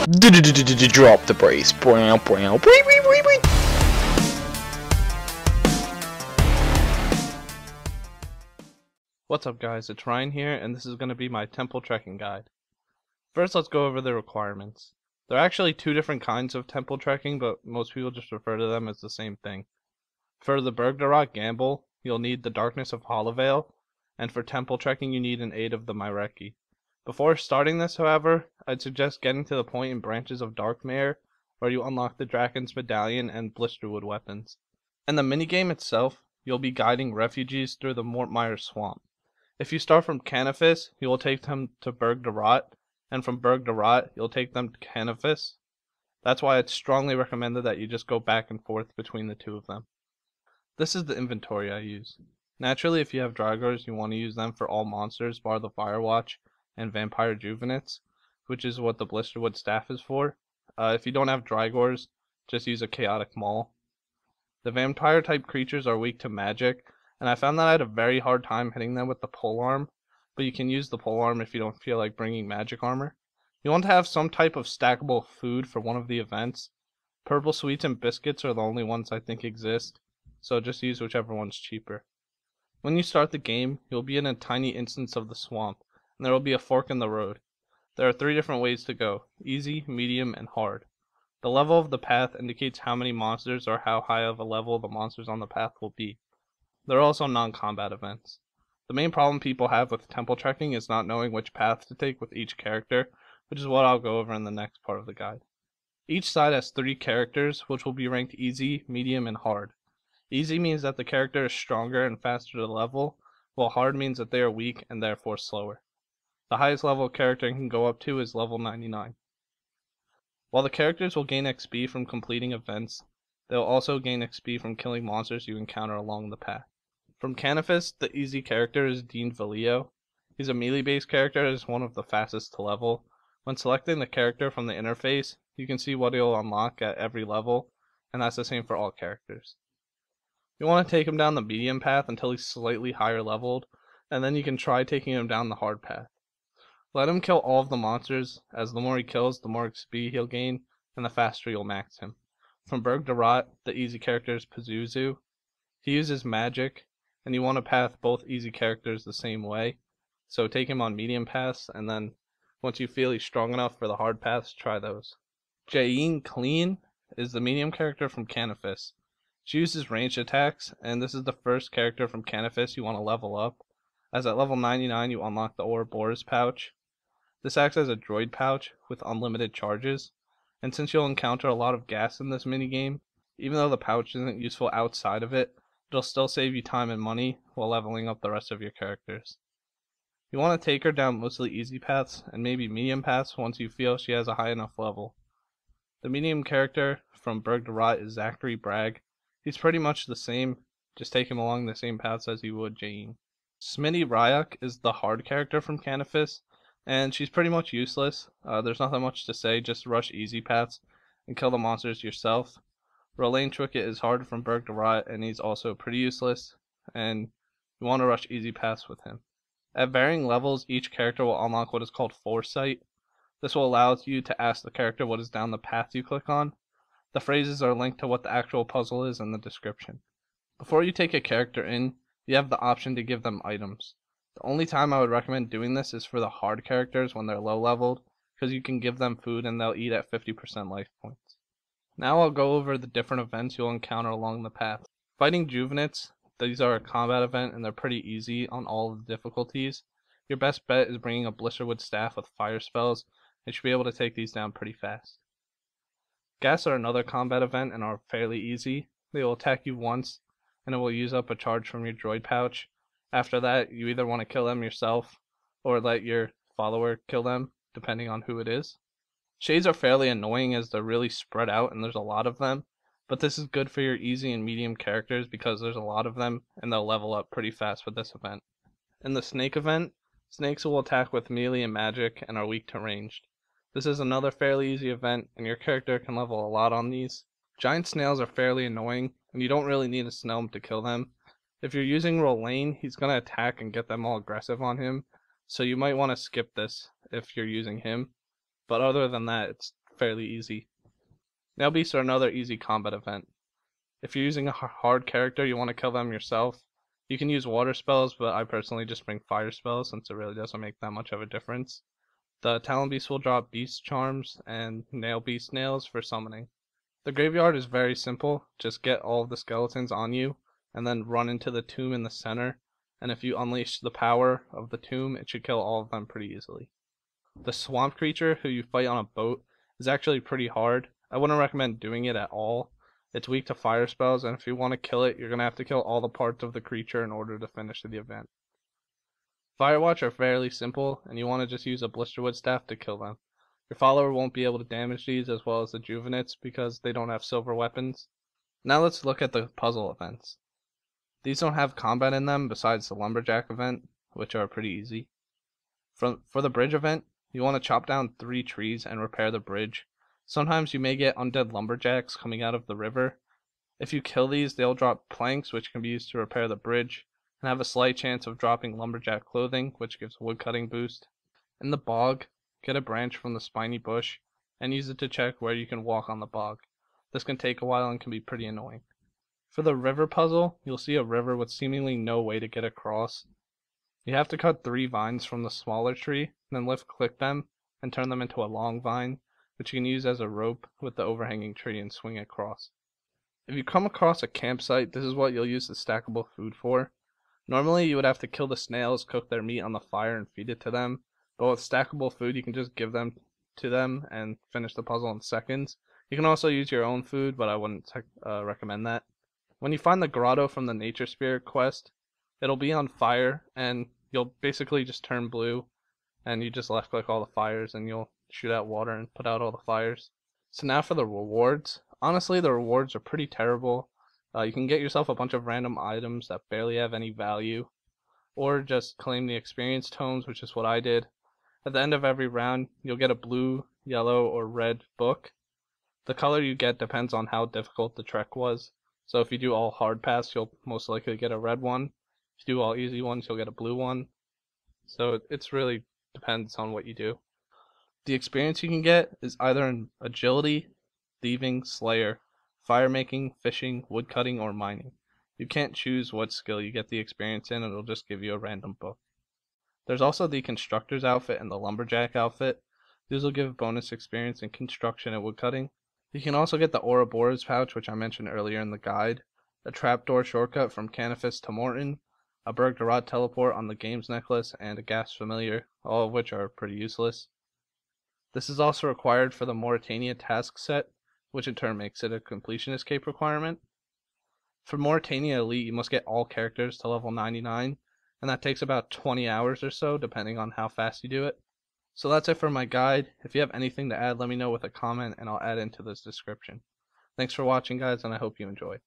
Drop the brace. What's up guys, it's Ryan here, and this is going to be my temple trekking guide. First, let's go over the requirements. There are actually two different kinds of temple trekking, but most people just refer to them as the same thing. For the Bergdarat Gamble, you'll need the Darkness of Hollowvale, and for temple trekking you need an aid of the Myreki. Before starting this, however, I'd suggest getting to the point in Branches of Darkmare, where you unlock the Draken's Medallion and Blisterwood weapons. In the minigame itself, you'll be guiding refugees through the Mortmire Swamp. If you start from Canifis, you will take them to Bergdarat, and from Bergdarat, you'll take them to Canifis. That's why it's strongly recommended that you just go back and forth between the two of them. This is the inventory I use. Naturally, if you have Drygors, you want to use them for all monsters bar the Firewatch and Vampire Juvenates, which is what the Blisterwood Staff is for. If you don't have Drygors, just use a Chaotic Maul. The Vampire type creatures are weak to magic, and I found that I had a very hard time hitting them with the polearm, but you can use the polearm if you don't feel like bringing magic armor. You want to have some type of stackable food for one of the events. Purple sweets and biscuits are the only ones I think exist, so just use whichever one's cheaper. When you start the game, you'll be in a tiny instance of the swamp, and there will be a fork in the road. There are 3 different ways to go: easy, medium, and hard. The level of the path indicates how many monsters or how high of a level the monsters on the path will be. There are also non-combat events. The main problem people have with temple trekking is not knowing which path to take with each character, which is what I'll go over in the next part of the guide. Each side has 3 characters, which will be ranked easy, medium, and hard. Easy means that the character is stronger and faster to level, while hard means that they are weak and therefore slower. The highest level a character can go up to is level 99. While the characters will gain XP from completing events, they will also gain XP from killing monsters you encounter along the path. From Canifis, the easy character is Dean Valio. He's a melee-based character and is one of the fastest to level. When selecting the character from the interface, you can see what he'll unlock at every level, and that's the same for all characters. You want to take him down the medium path until he's slightly higher leveled, and then you can try taking him down the hard path. Let him kill all of the monsters, as the more he kills, the more XP he'll gain, and the faster you'll max him. From Bergdarat, the easy character is Pazuzu. He uses magic, and you want to path both easy characters the same way, so take him on medium paths, and then once you feel he's strong enough for the hard paths, try those. Jaeen Clean is the medium character from Canifis. She uses ranged attacks, and this is the first character from Canifis you want to level up, as at level 99 you unlock the Ouroboros pouch. This acts as a droid pouch with unlimited charges, and since you'll encounter a lot of gas in this minigame, even though the pouch isn't useful outside of it, it'll still save you time and money while leveling up the rest of your characters. You want to take her down mostly easy paths and maybe medium paths once you feel she has a high enough level. The medium character from Bergdarat is Zachary Bragg. He's pretty much the same, just take him along the same paths as you would Jaeen. Smitty Ryuk is the hard character from Canifis, and she's pretty much useless. There's nothing much to say, just rush easy paths and kill the monsters yourself. Rolane Twicket is hard from Bergdarat, and he's also pretty useless, and you want to rush easy paths with him. At varying levels, each character will unlock what is called Foresight. This will allow you to ask the character what is down the path you click on. The phrases are linked to what the actual puzzle is in the description. Before you take a character in, you have the option to give them items. The only time I would recommend doing this is for the hard characters when they're low leveled, because you can give them food and they'll eat at 50% life points. Now I'll go over the different events you'll encounter along the path. Fighting Juvenates, these are a combat event and they're pretty easy on all of the difficulties. Your best bet is bringing a Blisterwood Staff with fire spells, and you should be able to take these down pretty fast. Gas are another combat event and are fairly easy. They will attack you once, and it will use up a charge from your droid pouch. After that, you either want to kill them yourself, or let your follower kill them, depending on who it is. Shades are fairly annoying as they're really spread out and there's a lot of them, but this is good for your easy and medium characters because there's a lot of them and they'll level up pretty fast with this event. In the snake event, snakes will attack with melee and magic and are weak to ranged. This is another fairly easy event and your character can level a lot on these. Giant snails are fairly annoying and you don't really need a snail to kill them. If you're using Rolane, he's going to attack and get them all aggressive on him, so you might want to skip this if you're using him. But other than that, it's fairly easy. Nail beasts are another easy combat event. If you're using a hard character, you want to kill them yourself, you can use water spells, but I personally just bring fire spells since it really doesn't make that much of a difference. The Talon Beast will drop Beast Charms and Nail Beast Nails for summoning. The graveyard is very simple, just get all of the skeletons on you, and then run into the tomb in the center, and if you unleash the power of the tomb, it should kill all of them pretty easily. The swamp creature, who you fight on a boat, is actually pretty hard. I wouldn't recommend doing it at all. It's weak to fire spells, and if you want to kill it, you're going to have to kill all the parts of the creature in order to finish the event. Firewatch are fairly simple, and you want to just use a Blisterwood Staff to kill them. Your follower won't be able to damage these as well as the Juvenites because they don't have silver weapons. Now let's look at the puzzle events. These don't have combat in them besides the Lumberjack event, which are pretty easy. For the bridge event, you want to chop down 3 trees and repair the bridge. Sometimes you may get undead lumberjacks coming out of the river. If you kill these, they'll drop planks, which can be used to repair the bridge, and have a slight chance of dropping lumberjack clothing, which gives a woodcutting boost. In the bog, get a branch from the spiny bush, and use it to check where you can walk on the bog. This can take a while and can be pretty annoying. For the river puzzle, you'll see a river with seemingly no way to get across. You have to cut 3 vines from the smaller tree, and then click them, and turn them into a long vine, which you can use as a rope with the overhanging tree and swing across. If you come across a campsite, this is what you'll use the stackable food for. Normally you would have to kill the snails, cook their meat on the fire, and feed it to them, but with stackable food you can just give them to them and finish the puzzle in seconds. You can also use your own food, but I wouldn't recommend that. When you find the grotto from the Nature Spirit quest, it'll be on fire, and you'll basically just turn blue, and you just left click all the fires, and you'll shoot out water and put out all the fires. So now for the rewards. Honestly, the rewards are pretty terrible. You can get yourself a bunch of random items that barely have any value, or just claim the experience tomes, which is what I did. At the end of every round, you'll get a blue, yellow, or red book. The color you get depends on how difficult the trek was. So if you do all hard paths, you'll most likely get a red one. If you do all easy ones, you'll get a blue one. So it's really depends on what you do. The experience you can get is either in agility, thieving, slayer, fire making, fishing, woodcutting, or mining. You can't choose what skill you get the experience in, and it'll just give you a random book. There's also the constructor's outfit and the lumberjack outfit. These will give bonus experience in construction and woodcutting. You can also get the Ouroboros pouch, which I mentioned earlier in the guide, a trapdoor shortcut from Canifis to Morton, a Bergdarat teleport on the games necklace, and a gas familiar, all of which are pretty useless. This is also required for the Mauritania task set, which in turn makes it a completionist cape requirement. For Mauritania Elite, you must get all characters to level 99, and that takes about 20 hours or so, depending on how fast you do it. So that's it for my guide. If you have anything to add, let me know with a comment, and I'll add into this description. Thanks for watching, guys, and I hope you enjoyed.